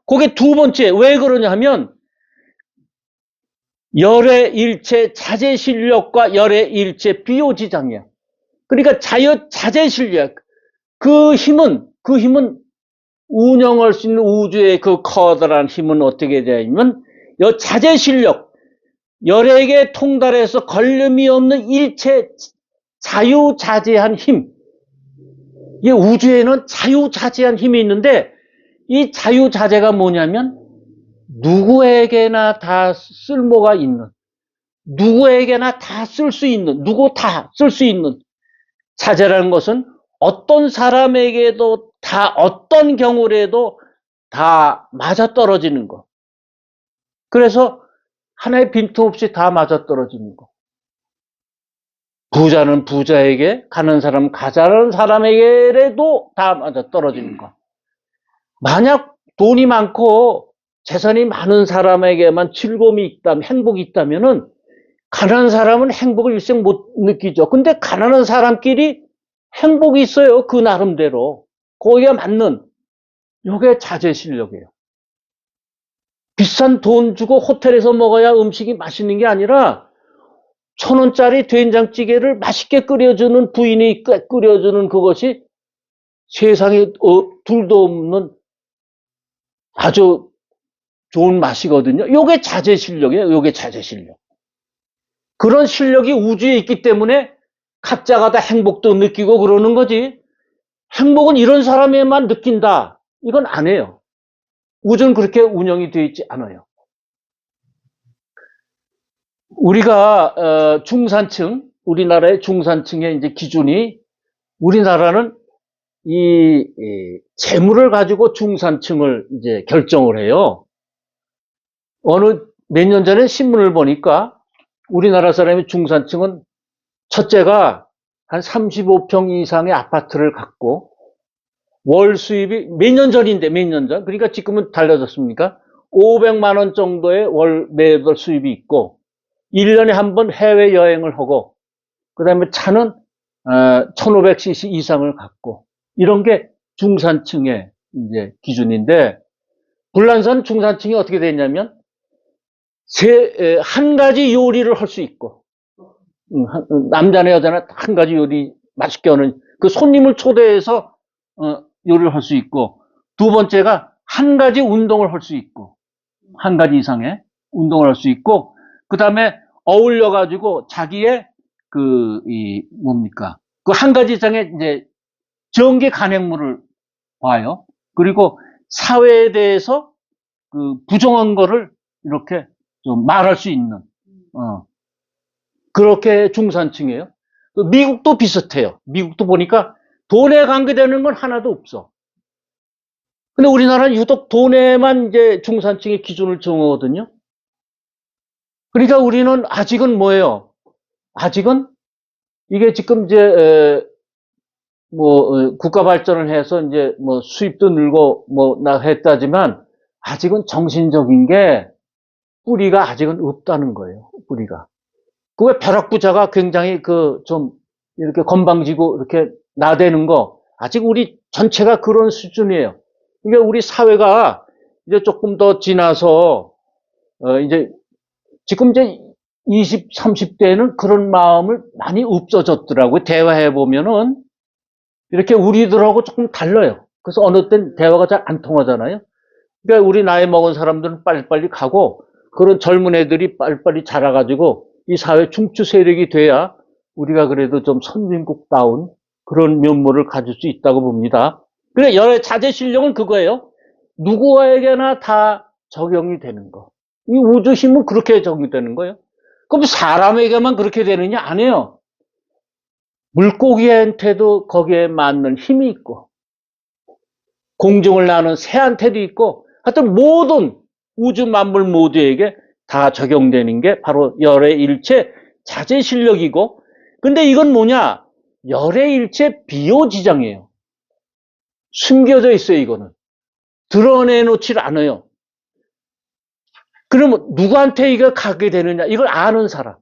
그게 두 번째. 왜 그러냐 하면 열의 일체 자제 실력과 열의 일체 비효지장이야. 그러니까 자제 실력. 그 힘은 운영할 수 있는 우주의 그 커다란 힘은 어떻게 되냐면 자제 실력. 열에게 통달해서 걸림이 없는 일체 자유자재한 힘. 이 우주에는 자유자재한 힘이 있는데 이 자유자재가 뭐냐면 누구에게나 다 쓸모가 있는, 누구에게나 다 쓸 수 있는, 누구 다 쓸 수 있는 자재라는 것은 어떤 사람에게도 다 어떤 경우라도 다 맞아떨어지는 거. 그래서 하나의 빈틈없이 다 맞아떨어지는 거. 부자는 부자에게, 가난한 사람은 가난한 사람에게라도 다 맞아떨어지는 거. 만약 돈이 많고 재산이 많은 사람에게만 즐거움이 있다면, 행복이 있다면은 가난한 사람은 행복을 일생 못 느끼죠. 근데 가난한 사람끼리 행복이 있어요. 그 나름대로. 거기에 맞는, 요게 자제 실력이에요. 비싼 돈 주고 호텔에서 먹어야 음식이 맛있는 게 아니라 1,000원짜리 된장찌개를 맛있게 끓여주는 부인이 끓여주는 그것이 세상에 둘도 없는 아주 좋은 맛이거든요. 요게 자제 실력이에요. 요게 자제 실력. 그런 실력이 우주에 있기 때문에 각자가 다 행복도 느끼고 그러는 거지. 행복은 이런 사람에만 느낀다. 이건 아니에요. 우주는 그렇게 운영이 되어 있지 않아요. 우리가 중산층, 우리나라의 중산층의 이제 기준이, 우리나라는 이 재물을 가지고 중산층을 이제 결정을 해요. 어느 몇 년 전에 신문을 보니까 우리나라 사람의 중산층은 첫째가 한 35평 이상의 아파트를 갖고 월 수입이 몇 년 전인데, 몇 년 전. 그러니까 지금은 달라졌습니까? 500만 원 정도의 월 매달 수입이 있고 1년에 한 번 해외여행을 하고 그 다음에 차는 1500cc 이상을 갖고 이런 게 중산층의 이제 기준인데, 불란서는 중산층이 어떻게 되냐면 한 가지 요리를 할 수 있고, 남자나 여자나 한 가지 요리 맛있게 하는, 그 손님을 초대해서 요리를 할 수 있고, 두 번째가 한 가지 운동을 할 수 있고, 한 가지 이상의 운동을 할 수 있고, 그 다음에 어울려가지고 자기의 그 한 가지 이상의 이제 정기 간행물을 봐요. 그리고 사회에 대해서 그 부정한 거를 이렇게 좀 말할 수 있는, 그렇게 중산층이에요. 미국도 비슷해요. 미국도 보니까 돈에 관계되는 건 하나도 없어. 근데 우리나라는 유독 돈에만 이제 중산층의 기준을 정하거든요. 그러니까 우리는 아직은 뭐예요? 아직은 이게 지금 이제 국가 발전을 해서 이제 수입도 늘고 나 했다지만 아직은 정신적인 게 뿌리가 아직은 없다는 거예요. 뿌리가. 그왜 벼락부자가 굉장히 좀 이렇게 건방지고 이렇게 나대는 거, 아직 우리 전체가 그런 수준이에요. 그러니까 우리 사회가 이제 조금 더 지나서 이제 지금 이제 20, 30대에는 그런 마음을 많이 없어졌더라고요. 대화해 보면은 이렇게 우리들하고 조금 달라요. 그래서 어느 땐 대화가 잘 안 통하잖아요. 그러니까 우리 나이 먹은 사람들은 빨리빨리 가고 그런 젊은 애들이 빨리빨리 자라가지고 이 사회 중추 세력이 돼야 우리가 그래도 좀 선진국다운 그런 면모를 가질 수 있다고 봅니다. 그래, 열의 자제 실력은 그거예요. 누구에게나 다 적용이 되는 거. 이 우주 힘은 그렇게 적용이 되는 거예요. 그럼 사람에게만 그렇게 되느냐? 아니에요. 물고기한테도 거기에 맞는 힘이 있고, 공중을 나는 새한테도 있고, 하여튼 모든 우주 만물 모두에게 다 적용되는 게 바로 열의 일체 자제 실력이고, 근데 이건 뭐냐? 열의 일체 비효지장이에요. 숨겨져 있어요, 이거는. 드러내놓질 않아요. 그러면 누구한테 이거 가게 되느냐? 이걸 아는 사람.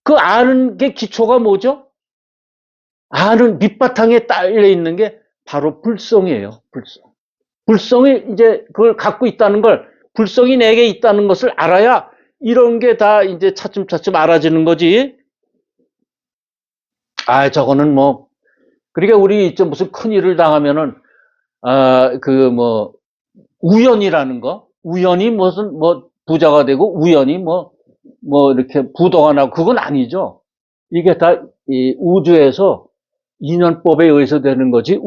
그 아는 게 기초가 뭐죠? 아는 밑바탕에 딸려 있는 게 바로 불성이에요, 불성. 불성이 이제 그걸 갖고 있다는 걸, 불성이 내게 있다는 것을 알아야 이런 게 다 이제 차츰차츰 알아지는 거지. 아, 저거는 뭐, 그러니까 우리 좀 무슨 큰 일을 당하면은, 우연이라는 거, 우연히 무슨, 부자가 되고, 우연히 이렇게 부도가 나고, 그건 아니죠. 이게 다, 이 우주에서 인연법에 의해서 되는 거지,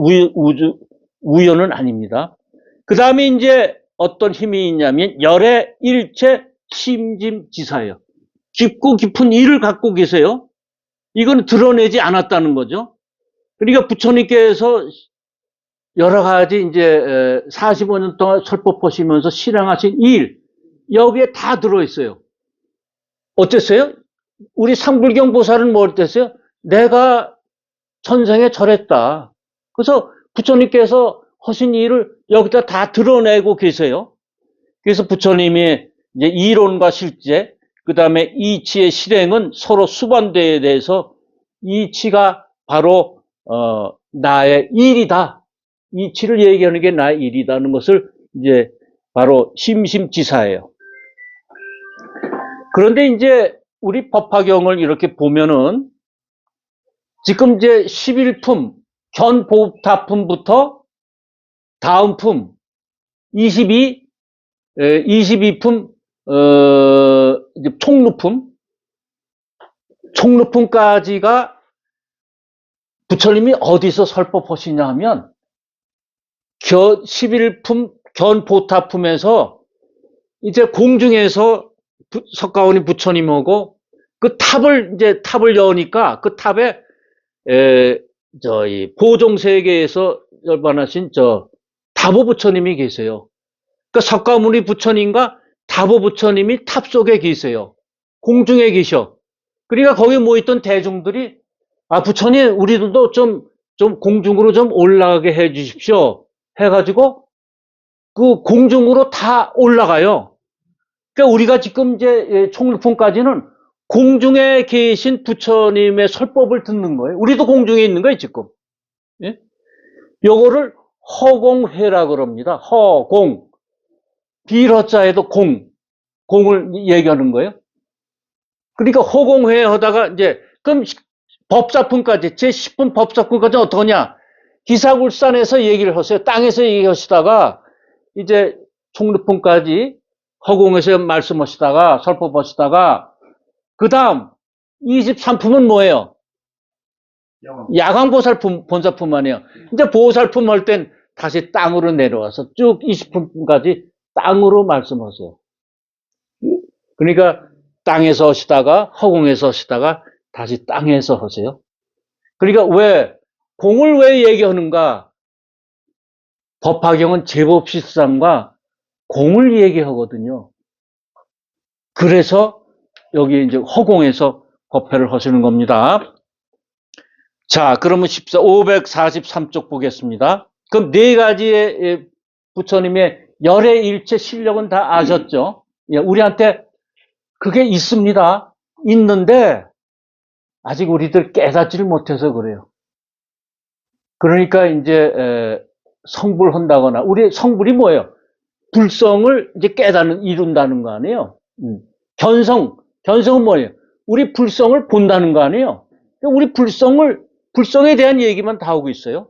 우연은 아닙니다. 그 다음에 이제 어떤 힘이 있냐면, 열의 일체 심짐지사예요. 깊고 깊은 일을 갖고 계세요. 이건 드러내지 않았다는 거죠. 그러니까 부처님께서 여러 가지 이제 45년 동안 설법하시면서 실행하신 일, 여기에 다 들어있어요. 어땠어요? 우리 상불경 보살은 뭐 어땠어요? 내가 전생에 저랬다. 그래서 부처님께서 하신 일을 여기다 다 드러내고 계세요. 그래서 부처님이 이제 이론과 실제, 그 다음에 이치의 실행은 서로 수반되에 대해서 이치가 바로 나의 일이다. 이치를 얘기하는 게 나의 일이다는 것을 이제 바로 심심지사예요. 그런데 이제 우리 법화경을 이렇게 보면은 지금 이제 11품 견보타품부터 다음 품 22품 이제 총루품까지가 부처님이 어디서 설법하시냐 하면 11품 견보타품에서 이제 공중에서 석가모니 부처님하고 그 탑을 여니까 그 탑에 저희 보종세계에서 열반하신 다보 부처님이 계세요. 그러니까 석가모니 부처님과 다보 부처님이 탑 속에 계세요. 공중에 계셔. 그러니까 거기 모였던 대중들이 부처님 우리들도 좀 공중으로 좀 올라가게 해 주십시오. 해가지고 그 공중으로 다 올라가요. 그러니까 우리가 지금 이제 총루품까지는 공중에 계신 부처님의 설법을 듣는 거예요. 우리도 공중에 있는 거예요, 지금. 예? 요거를 허공회라고 그럽니다. 허공. 빌허자에도 공을 얘기하는 거예요. 그러니까 허공회 하다가 이제, 그럼 법사품까지, 제10분 법사품까지 어떠냐? 기사굴산에서 얘기를 하세요. 땅에서 얘기하시다가, 이제 총루품까지 허공에서 말씀하시다가, 설법하시다가, 그 다음 23품은 뭐예요? 야광보살품, 본사품 아니에요. 이제 보살품 할 땐 다시 땅으로 내려와서 쭉 20품까지 땅으로 말씀하세요. 그러니까 땅에서 하시다가 허공에서 하시다가 다시 땅에서 하세요. 그러니까 공을 왜 얘기하는가? 법화경은 제법실상과 공을 얘기하거든요. 그래서 여기 이제 허공에서 법회를 하시는 겁니다. 자, 그러면 543쪽 보겠습니다. 그럼 네 가지의 부처님의 열의 일체 실력은 다 아셨죠? 우리한테 그게 있습니다. 있는데 아직 우리들 깨닫지를 못해서 그래요. 그러니까 이제 성불한다거나, 우리 성불이 뭐예요? 불성을 이제 이룬다는 거 아니에요? 견성은 뭐예요? 우리 불성을 본다는 거 아니에요? 우리 불성에 대한 얘기만 다 하고 있어요.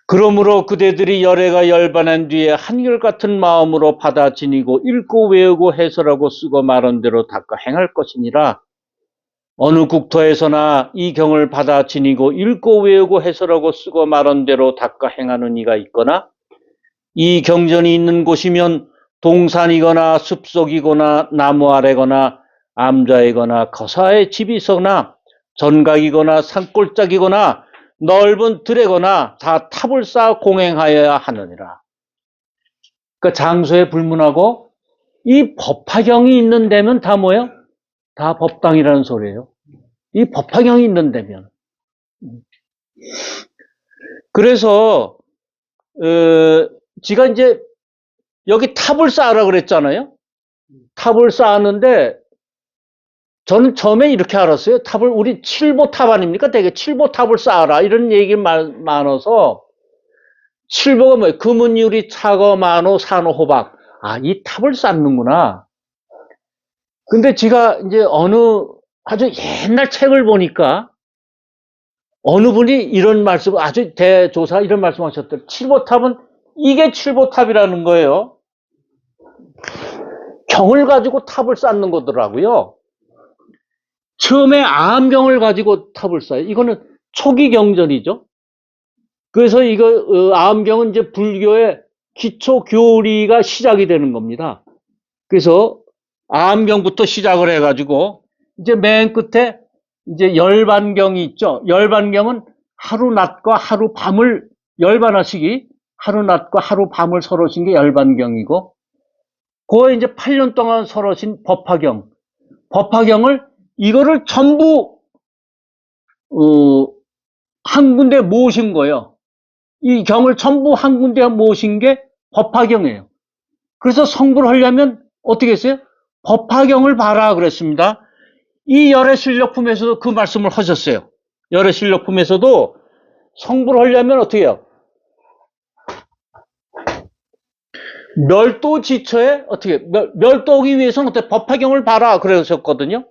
그러므로 그대들이 열애가 열반한 뒤에 한결같은 마음으로 받아 지니고 읽고 외우고 해설하고 쓰고 말한 대로 닦아 행할 것이니라. 어느 국토에서나 이 경을 받아 지니고 읽고 외우고 해설하고 쓰고 말한 대로 닦아 행하는 이가 있거나, 이 경전이 있는 곳이면 동산이거나 숲속이거나 나무 아래거나 암자이거나 거사의 집이 있거나 전각이거나 산골짜기거나 넓은 들에거나 다 탑을 쌓아 공행하여야 하느니라. 그러니까 장소에 불문하고 이 법화경이 있는 데면 다 뭐예요? 다 법당이라는 소리예요. 이 법화경이 있는 데면. 그래서 지가 이제 여기 탑을 쌓으라 그랬잖아요. 탑을 쌓았는데 저는 처음에 이렇게 알았어요. 탑을 우리 칠보탑 아닙니까? 되게 칠보탑을 쌓아라 이런 얘기 많아서 칠보가 뭐예요? 금은 유리 차거 만호 산호 호박. 아, 이 탑을 쌓는구나. 근데 제가 이제 어느 아주 옛날 책을 보니까 어느 분이 이런 말씀, 아주 대조사 이런 말씀하셨더라고요. 칠보탑은 이게 칠보탑이라는 거예요. 경을 가지고 탑을 쌓는 거더라고요. 처음에 암경을 가지고 탑을 쌓아요. 이거는 초기 경전이죠. 그래서 이거 암경은 이제 불교의 기초 교리가 시작이 되는 겁니다. 그래서 암경부터 시작을 해가지고 이제 맨 끝에 이제 열반경이 있죠. 열반경은 하루 낮과 하루 밤을 열반하시기 하루 낮과 하루 밤을 설하신 게 열반경이고, 그거에 이제 8년 동안 설하신 법화경, 법화경을 이거를 전부 한 군데 모으신 거예요. 이 경을 전부 한 군데 모으신 게 법화경이에요. 그래서 성불을 하려면 어떻게 했어요? 법화경을 봐라 그랬습니다. 이 열애실력품에서도 그 말씀을 하셨어요. 열애실력품에서도 성불을 하려면 어떻게 해요? 멸도지처에 어떻게 멸도하기 위해서는 어떻게 법화경을 봐라 그러셨거든요.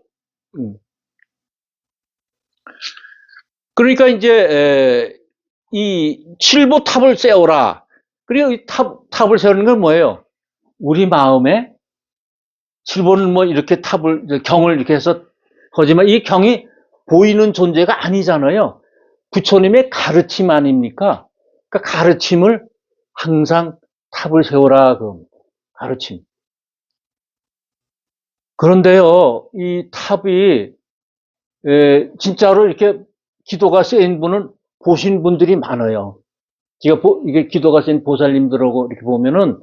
그러니까 이제 이 칠보탑을 세워라. 그리고 이 탑을 세우는 건 뭐예요? 우리 마음에 칠보는 뭐 이렇게 탑을 경을 이렇게 해서 하지만 이 경이 보이는 존재가 아니잖아요. 부처님의 가르침 아닙니까? 그러니까 가르침을 항상 탑을 세워라 그 가르침. 그런데요, 이 탑이 진짜로 이렇게 기도가 쓰인 분은 보신 분들이 많아요. 제가 이게 기도가 쓰인 보살님들하고 이렇게 보면은,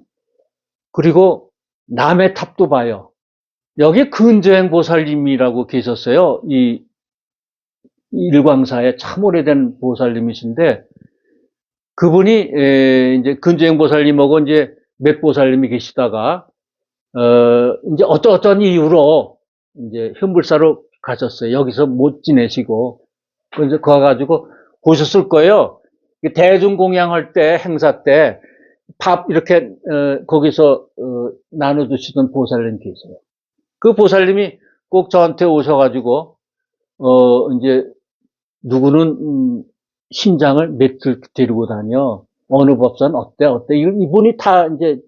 그리고 남의 탑도 봐요. 여기 근저행 보살님이라고 계셨어요. 이 일광사에 참 오래된 보살님이신데, 그분이 이제 근저행 보살님하고 이제 몇 보살님이 계시다가 이제 어떤 이유로 이제 현불사로 가셨어요. 여기서 못 지내시고, 그래서 거 가지고 보셨을 거예요. 대중공양할 때 행사 때 밥 이렇게 거기서 나눠주시던 보살님 계세요. 그 보살님이 꼭 저한테 오셔가지고 이제 누구는 신장을 며칠 데리고 다녀, 어느 법사는 어때 이분이 다 이제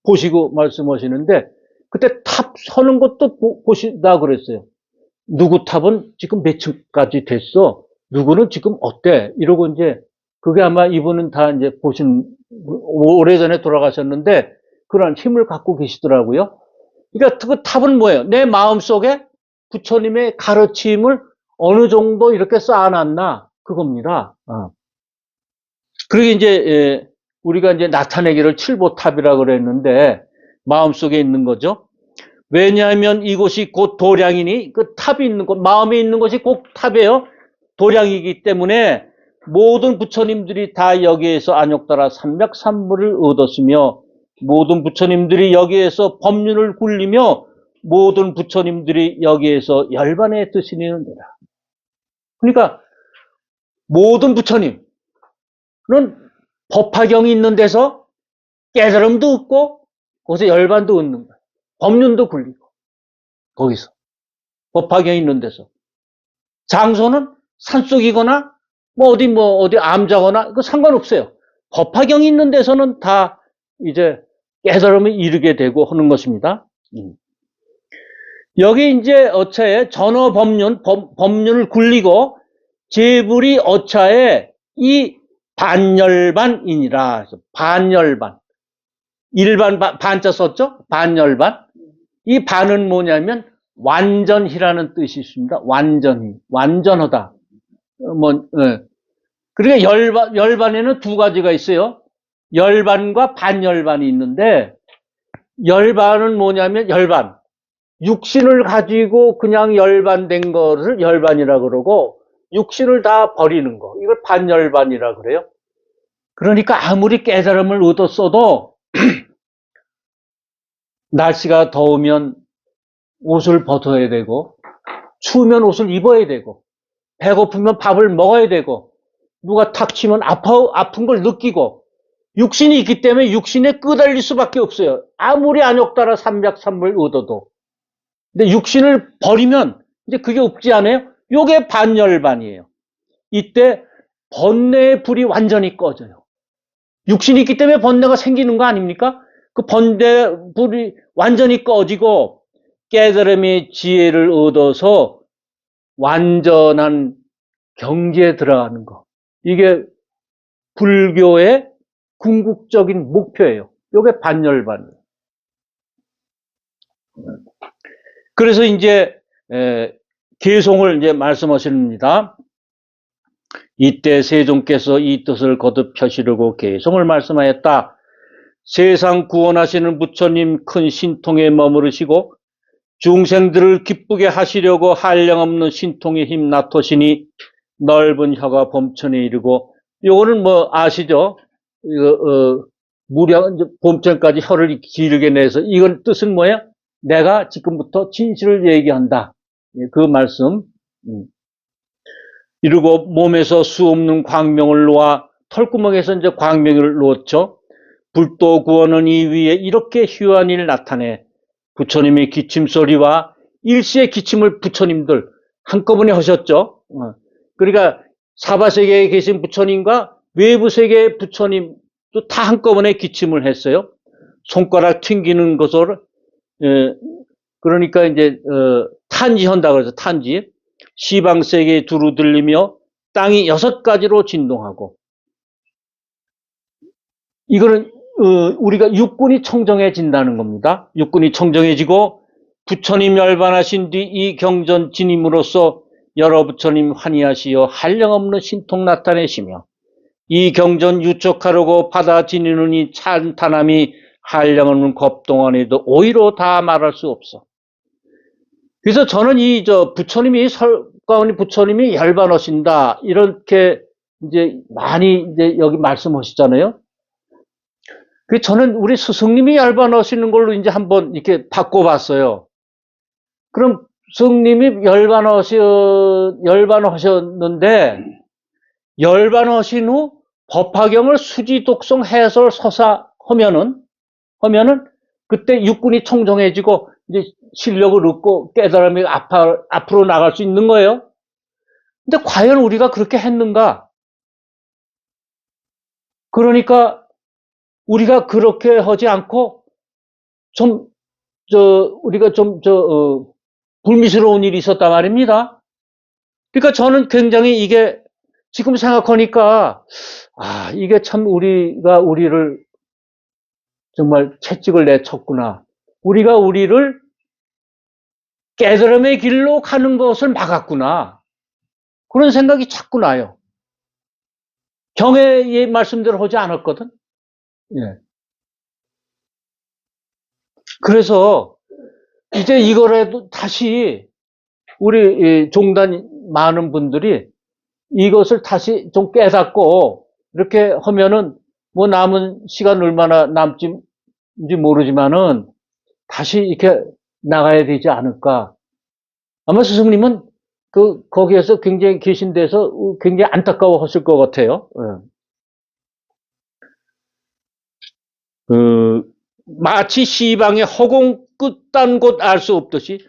보시고 말씀하시는데, 그때 탑 서는 것도 보시다 그랬어요. 누구 탑은 지금 몇 층까지 됐어, 누구는 지금 어때, 이러고 이제 그게 아마 이분은 다 이제 보신, 오래전에 돌아가셨는데 그런 힘을 갖고 계시더라고요. 그러니까 그 탑은 뭐예요? 내 마음속에 부처님의 가르침을 어느 정도 이렇게 쌓아놨나, 그겁니다. 그리고 이제 우리가 이제 나타내기를 칠보탑이라고 그랬는데 마음속에 있는 거죠. 왜냐하면 이곳이 곧 도량이니, 그 탑이 있는 곳, 마음에 있는 것이 곧 탑이에요. 도량이기 때문에 모든 부처님들이 다 여기에서 안욕따라 삼맥삼물을 얻었으며, 모든 부처님들이 여기에서 법륜을 굴리며, 모든 부처님들이 여기에서 열반의 뜻이 있느니라. 그러니까 모든 부처님은 법화경이 있는 데서 깨달음도 얻고 거기서 열반도 얻는 거예요. 법륜도 굴리고 거기서 법화경이 있는 데서. 장소는 산속이거나 어디 암자거나 그 상관없어요. 법화경이 있는 데서는 다 이제 깨달음을 이루게 되고 하는 것입니다. 여기 이제 어차에 전어 법륜을 굴리고 제불이 어차에 이 반열반이니라. 반열반. 일반 반자 썼죠? 반열반. 이 반은 뭐냐면 완전히라는 뜻이 있습니다. 완전히. 완전하다. 그러니까 열반에는 두 가지가 있어요. 열반과 반열반이 있는데, 열반은 뭐냐면 열반. 육신을 가지고 그냥 열반된 것을 열반이라 그러고, 육신을 다 버리는 거, 이걸 반열반이라 그래요. 그러니까 아무리 깨달음을 얻었어도 날씨가 더우면 옷을 벗어야 되고, 추우면 옷을 입어야 되고, 배고프면 밥을 먹어야 되고, 누가 탁 치면 아픈 걸 느끼고, 육신이 있기 때문에 육신에 끄달릴 수밖에 없어요. 아무리 안욕따라 삼백삼물 얻어도. 근데 육신을 버리면 이제 그게 없지 않아요? 요게 반열반이에요. 이때 번뇌의 불이 완전히 꺼져요. 육신이 있기 때문에 번뇌가 생기는 거 아닙니까? 그 번뇌 불이 완전히 꺼지고 깨달음의 지혜를 얻어서 완전한 경지에 들어가는 거. 이게 불교의 궁극적인 목표예요. 이게 반열반이에요. 그래서 이제 개송을 이제 말씀하십니다. 이때 세종께서 이 뜻을 거듭 펴시려고 개송을 말씀하였다. 세상 구원하시는 부처님 큰 신통에 머무르시고 중생들을 기쁘게 하시려고 한량없는 신통의 힘 나토시니 넓은 혀가 범천에 이르고, 요거는 뭐 아시죠? 이거 무량 범천까지 혀를 길게 내서, 이건 뜻은 뭐예요? 내가 지금부터 진실을 얘기한다. 그 말씀. 이러고 몸에서 수없는 광명을 놓아, 털구멍에서 이제 광명을 놓았죠. 불도 구원은 이 위에 이렇게 휴한 일 나타내 부처님의 기침소리와 일시의 기침을 부처님들 한꺼번에 하셨죠. 그러니까 사바세계에 계신 부처님과 외부세계의 부처님도 다 한꺼번에 기침을 했어요. 손가락 튕기는 것을, 그러니까 이제 탄지한다 그래서 탄지. 시방세계에 두루 들리며 땅이 6가지로 진동하고, 이거는 우리가 육군이 청정해진다는 겁니다. 육군이 청정해지고 부처님 열반하신 뒤 이 경전 진임으로써 여러 부처님 환희하시어 한량없는 신통 나타내시며 이 경전 유척하려고 받아 지니는 이 찬탄함이 한량없는 겁동안에도 오히려 다 말할 수 없어. 그래서 저는 부처님이 설가오니 부처님이 열반하신다 이렇게 이제 많이 이제 여기 말씀하시잖아요. 그 저는 우리 스승님이 열반하시는 걸로 이제 한번 이렇게 바꿔봤어요. 그럼 스승님이 열반하셨는데 열반하신 후 법화경을 수지독성 해설 서사하면은 그때 육군이 청정해지고 이제 실력을 얻고 깨달음이 앞으로 나갈 수 있는 거예요. 근데 과연 우리가 그렇게 했는가? 그러니까 우리가 그렇게 하지 않고 우리가 불미스러운 일이 있었단 말입니다. 그러니까 저는 굉장히 이게 지금 생각하니까 이게 참 우리를 정말 채찍을 내쳤구나. 우리가 우리를 깨달음의 길로 가는 것을 막았구나. 그런 생각이 자꾸 나요. 경애의 말씀대로 하지 않았거든. 예. 그래서 이제 이거라도 다시 우리 종단 많은 분들이 이것을 다시 좀 깨닫고 이렇게 하면은 뭐 남은 시간 얼마나 남지 모르지만은 다시 이렇게 나가야 되지 않을까. 아마 스승님은 거기에서 굉장히 계신 데서 굉장히 안타까워 하실 것 같아요. 마치 시방의 허공 끝단 곳 알 수 없듯이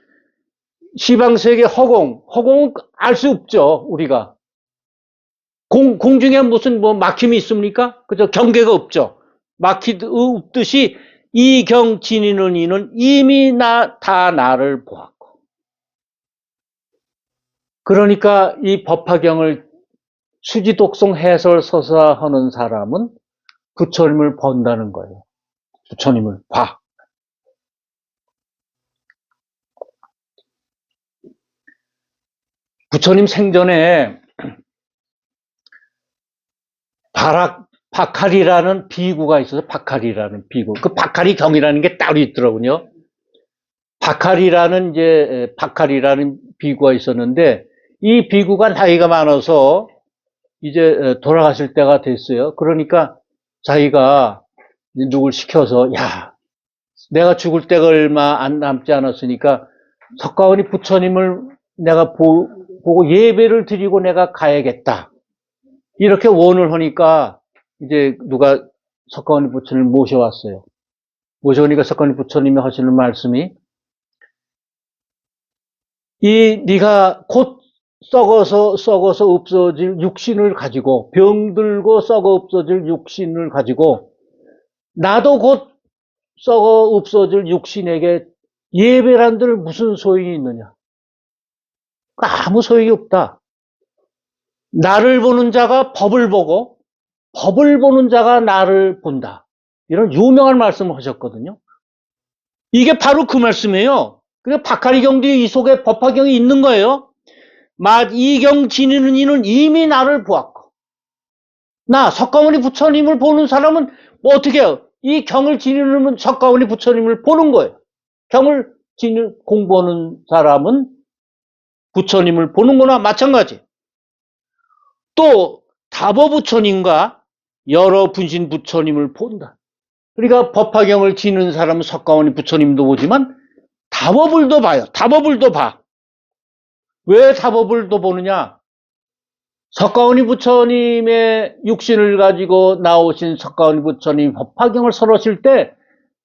시방세계 허공은 알 수 없죠, 우리가. 공중에 무슨 막힘이 있습니까? 그죠? 경계가 없죠. 막힘 없듯이 이 경 지니는 이는 이미 다 나를 보았고. 그러니까 이 법화경을 수지독성 해설 서사하는 사람은 부처님을 본다는 거예요. 부처님을 봐. 부처님 생전에 박할이라는 비구가 있어서 박할이라는 비구. 그 박할이 경이라는 게 따로 있더라고요. 박할이라는 비구가 있었는데 이 비구가 나이가 많아서 이제 돌아가실 때가 됐어요. 그러니까 자기가 누굴 시켜서 내가 죽을 때가 얼마 안 남지 않았으니까 석가모니 부처님을 내가 보고 예배를 드리고 내가 가야겠다. 이렇게 원을 하니까 이제 누가 석가모니 부처님을 모셔왔어요. 모셔오니까 석가모니 부처님이 하시는 말씀이 네가 곧 썩어서 없어질 육신을 가지고 병들고 썩어 없어질 육신을 가지고 나도 곧 썩어 없어질 육신에게 예배란들 무슨 소용이 있느냐? 아무 소용이 없다. 나를 보는 자가 법을 보고 법을 보는 자가 나를 본다. 이런 유명한 말씀을 하셨거든요. 이게 바로 그 말씀이에요. 그래서 박하리경도 이 속에 법화경이 있는 거예요. 이 경 지니는 이는 이미 나를 보았고, 나 석가모니 부처님을 보는 사람은 뭐 어떻게 해요? 이 경을 지니는 석가모니 부처님을 보는 거예요. 경을 공부하는 사람은 부처님을 보는 거나 마찬가지. 또 다보 부처님과 여러 분신 부처님을 본다. 그러니까 법화경을 지는 사람은 석가모니 부처님도 보지만 다법을도 봐요. 다법을도 봐. 왜 다법을도 보느냐? 석가모니 부처님의 육신을 가지고 나오신 석가모니 부처님 법화경을 설하실 때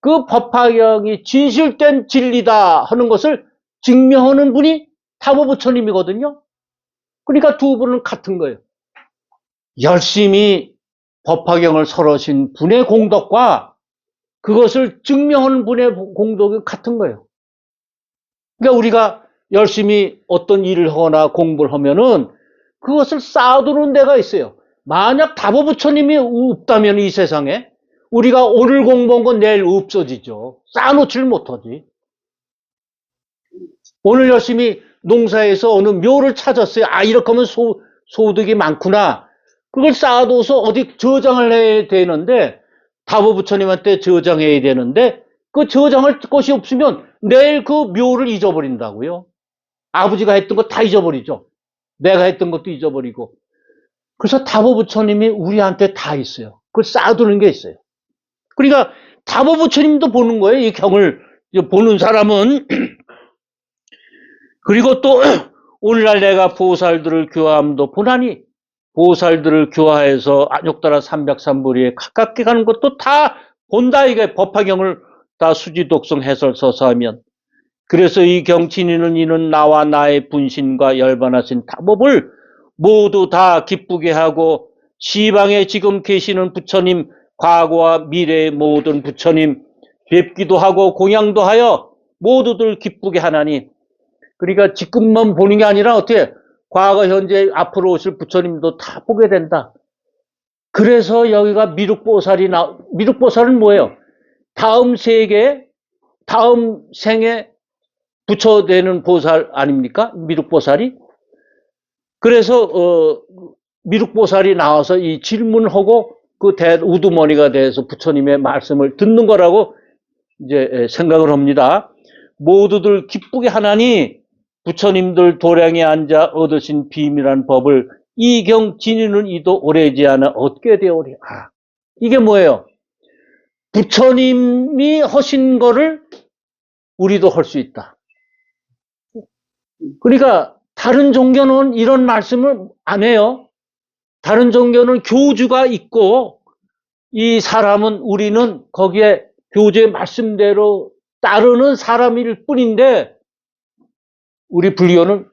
그 법화경이 진실된 진리다 하는 것을 증명하는 분이 다보 부처님이거든요. 그러니까 두 분은 같은 거예요. 열심히 법화경을 설하신 분의 공덕과 그것을 증명하는 분의 공덕이 같은 거예요. 그러니까 우리가 열심히 어떤 일을 하거나 공부를 하면은 그것을 쌓아두는 데가 있어요. 만약 다보 부처님이 없다면 이 세상에 우리가 오늘 공부한 건 내일 없어지죠. 쌓아놓질 못하지. 오늘 열심히 농사에서 어느 묘를 찾았어요. 이렇게 하면 소득이 많구나. 그걸 쌓아둬서 어디 저장을 해야 되는데 다보 부처님한테 저장해야 되는데 그 저장할 것이 없으면 내일 그 묘를 잊어버린다고요. 아버지가 했던 거 다 잊어버리죠. 내가 했던 것도 잊어버리고. 그래서 다보 부처님이 우리한테 다 있어요. 그걸 쌓아두는 게 있어요. 그러니까 다보 부처님도 보는 거예요. 이 경을 보는 사람은. 그리고 또 오늘날 내가 보살들을 교화함도 보나니 보살들을 교화해서 안욕따라 303부리에 가깝게 가는 것도 다 본다. 이게 법화경을 다 수지독성 해설 서사하면. 그래서 이 경친이는 이는 나와 나의 분신과 열반하신 다법을 모두 다 기쁘게 하고 시방에 지금 계시는 부처님 과거와 미래의 모든 부처님 뵙기도 하고 공양도 하여 모두들 기쁘게 하나니. 그러니까 지금만 보는 게 아니라 어떻게 과거 현재 앞으로 오실 부처님도 다 보게 된다. 그래서 여기가 미륵보살은 뭐예요? 다음 세계 다음 생에 부처 되는 보살 아닙니까? 미륵보살이. 그래서 미륵보살이 나와서 이 질문을 하고 그 우두머니가 돼서 부처님의 말씀을 듣는 거라고 이제 생각을 합니다. 모두들 기쁘게 하나니 부처님들 도량에 앉아 얻으신 비밀한 법을 이 경 지니는 이도 오래지 않아 얻게 되오리. 이게 뭐예요? 부처님이 하신 거를 우리도 할 수 있다. 그러니까 다른 종교는 이런 말씀을 안 해요. 다른 종교는 교주가 있고 이 사람은 우리는 거기에 교주의 말씀대로 따르는 사람일 뿐인데 우리 불교는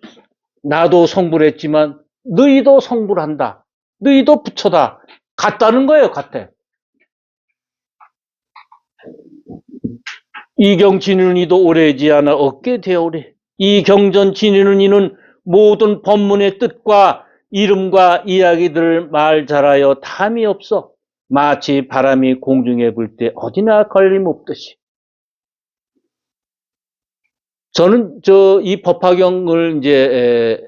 나도 성불 했지만 너희도 성불한다. 너희도 부처다. 같다는 거예요. 같아. 이 경 지니는 이도 오래지 않아 얻게 되오리. 이 경전 지니는 이는 모든 법문의 뜻과 이름과 이야기들을 말 잘하여 담이 없어 마치 바람이 공중에 불 때 어디나 걸림없듯이. 저는 이 법화경을 이제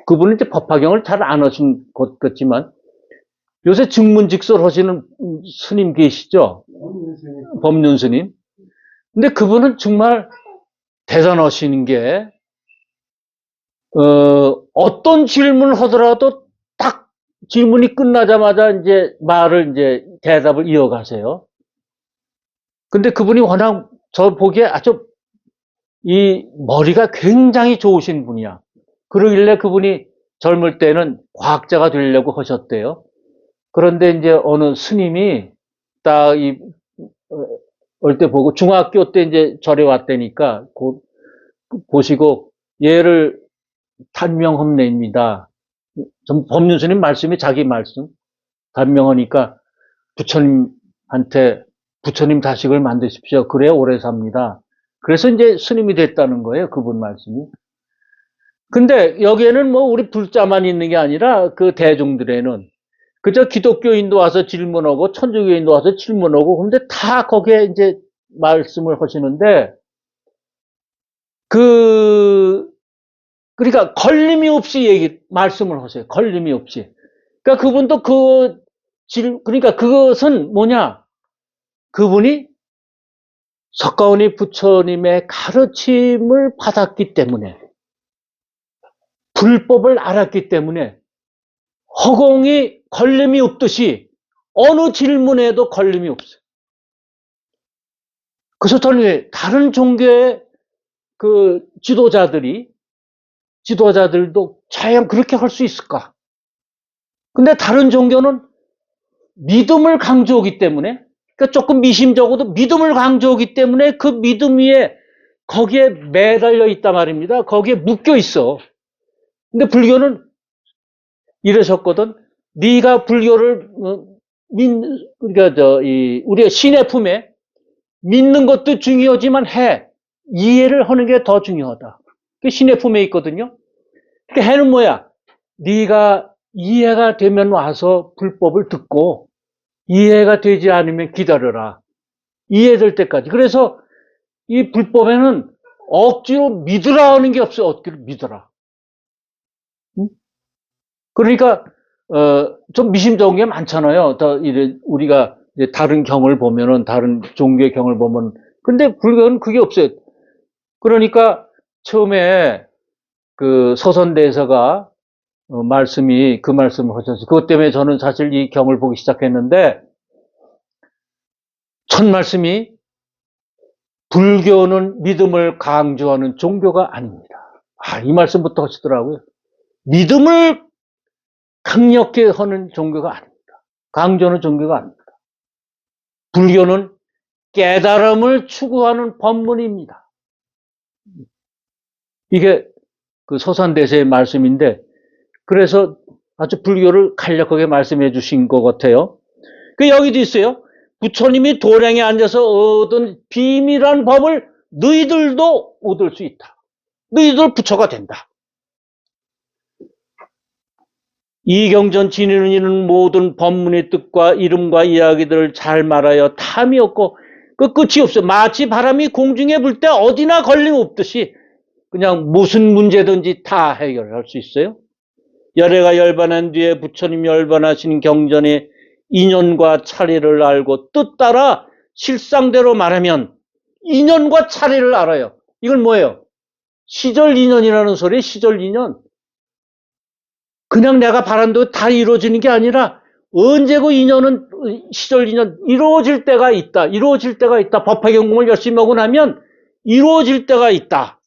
그분은 이제 법화경을 잘 안 하신 것 같지만 요새 증문직설 하시는 스님 계시죠? 법륜 스님. 근데 그분은 정말 대단하시는 게 어떤 질문을 하더라도 딱 질문이 끝나자마자 이제 대답을 이어가세요. 근데 그분이 워낙 저 보기에 아주 이 머리가 굉장히 좋으신 분이야. 그러길래 그분이 젊을 때는 과학자가 되려고 하셨대요. 그런데 이제 어느 스님이 딱 올 때 보고 중학교 때 이제 절에 왔다니까 보시고 얘를 단명험내입니다. 법륜 스님 말씀이 자기 말씀 단명하니까 부처님한테 부처님 자식을 만드십시오. 그래야 오래 삽니다. 그래서 이제 스님이 됐다는 거예요. 그분 말씀이. 근데 여기에는 뭐 우리 불자만 있는 게 아니라 그 대중들에는 그저 기독교인도 와서 질문하고 천주교인도 와서 질문하고 근데 다 거기에 이제 말씀을 하시는데 그러니까 걸림이 없이 말씀을 하세요. 걸림이 없이. 그러니까 그분도 그러니까 그것은 뭐냐? 그분이 석가모니 부처님의 가르침을 받았기 때문에 불법을 알았기 때문에 허공이 걸림이 없듯이 어느 질문에도 걸림이 없어요. 그래서 저는 다른 종교의 그 지도자들도 과연 그렇게 할 수 있을까? 근데 다른 종교는 믿음을 강조하기 때문에, 그러니까 조금 미심적어도 믿음을 강조하기 때문에 그 믿음 위에 거기에 매달려 있단 말입니다. 거기에 묶여 있어. 근데 불교는 이러셨거든. 네가 불교를 그러니까 우리의 신의 품에 믿는 것도 중요하지만 이해를 하는 게 더 중요하다. 그 신의 품에 있거든요. 그 해는 뭐야? 네가 이해가 되면 와서 불법을 듣고 이해가 되지 않으면 기다려라. 이해될 때까지. 그래서 이 불법에는 억지로 믿으라 하는 게 없어요. 억지로 믿어라. 응? 그러니까 좀 미심쩍은 게 많잖아요. 우리가 다른 경을 보면은 다른 종교의 경을 보면 근데 불교는 그게 없어요. 그러니까 처음에 그 서선대에서가 그 말씀을 하셨어요. 그것 때문에 저는 사실 이 경을 보기 시작했는데 첫 말씀이 불교는 믿음을 강조하는 종교가 아닙니다. 이 말씀부터 하시더라고요. 믿음을 강력히 하는 종교가 아닙니다. 강조하는 종교가 아닙니다. 불교는 깨달음을 추구하는 법문입니다. 이게 그 서산대세의 말씀인데 그래서 아주 불교를 간략하게 말씀해 주신 것 같아요. 그 여기도 있어요. 부처님이 도량에 앉아서 얻은 비밀한 법을 너희들도 얻을 수 있다. 너희들 부처가 된다. 이경전 지니는 이는 모든 법문의 뜻과 이름과 이야기들을 잘 말하여 탐이 없고 그 끝이 없어. 마치 바람이 공중에 불 때 어디나 걸림 없듯이 그냥 무슨 문제든지 다 해결할 수 있어요. 열애가 열반한 뒤에 부처님이 열반하신 경전의 인연과 차례를 알고 뜻 따라 실상대로 말하면 인연과 차례를 알아요. 이건 뭐예요? 시절 인연이라는 소리, 시절 인연. 그냥 내가 바란 대로 다 이루어지는 게 아니라 언제고 인연은 시절 인연 이루어질 때가 있다. 이루어질 때가 있다. 법화 경공을 열심히 하고 나면 이루어질 때가 있다.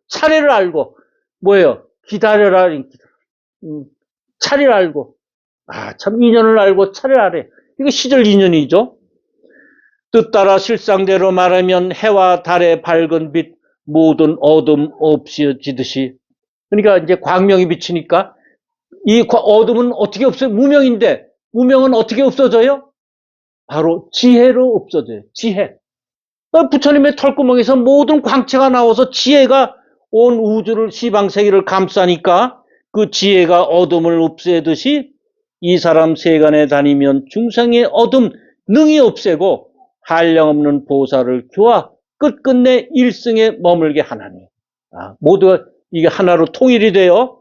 차례를 알고 뭐예요? 기다려라. 차례를 알고 참 인연을 알고 차례를 알아요. 이게 시절 인연이죠. 뜻 따라 실상대로 말하면 해와 달의 밝은 빛 모든 어둠 없어지듯이 그러니까 이제 광명이 비치니까 이 어둠은 어떻게 없어요? 무명인데 무명은 어떻게 없어져요? 바로 지혜로 없어져요. 지혜. 부처님의 털구멍에서 모든 광채가 나와서 지혜가 온 우주를 시방세계를 감싸니까 그 지혜가 어둠을 없애듯이 이 사람 세간에 다니면 중생의 어둠 능히 없애고 한량없는 보살을 교화 끝끝내 일승에 머물게 하나니 모두가 이게 하나로 통일이 돼요.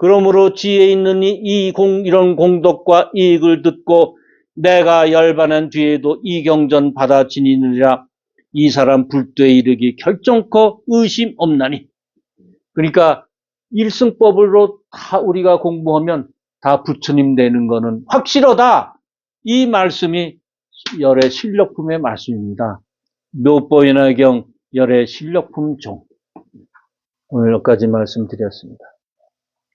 그러므로 지혜 있는 이런 공덕과 이익을 듣고 내가 열반한 뒤에도 이 경전 받아 지니느라 이 사람 불도에 이르기 결정코 의심 없나니. 그러니까 일승법으로 다 우리가 공부하면 다 부처님 되는 거는 확실하다. 이 말씀이 열의 실력품의 말씀입니다. 묘보인화경 열의 실력품 종. 오늘 여기까지 말씀드렸습니다.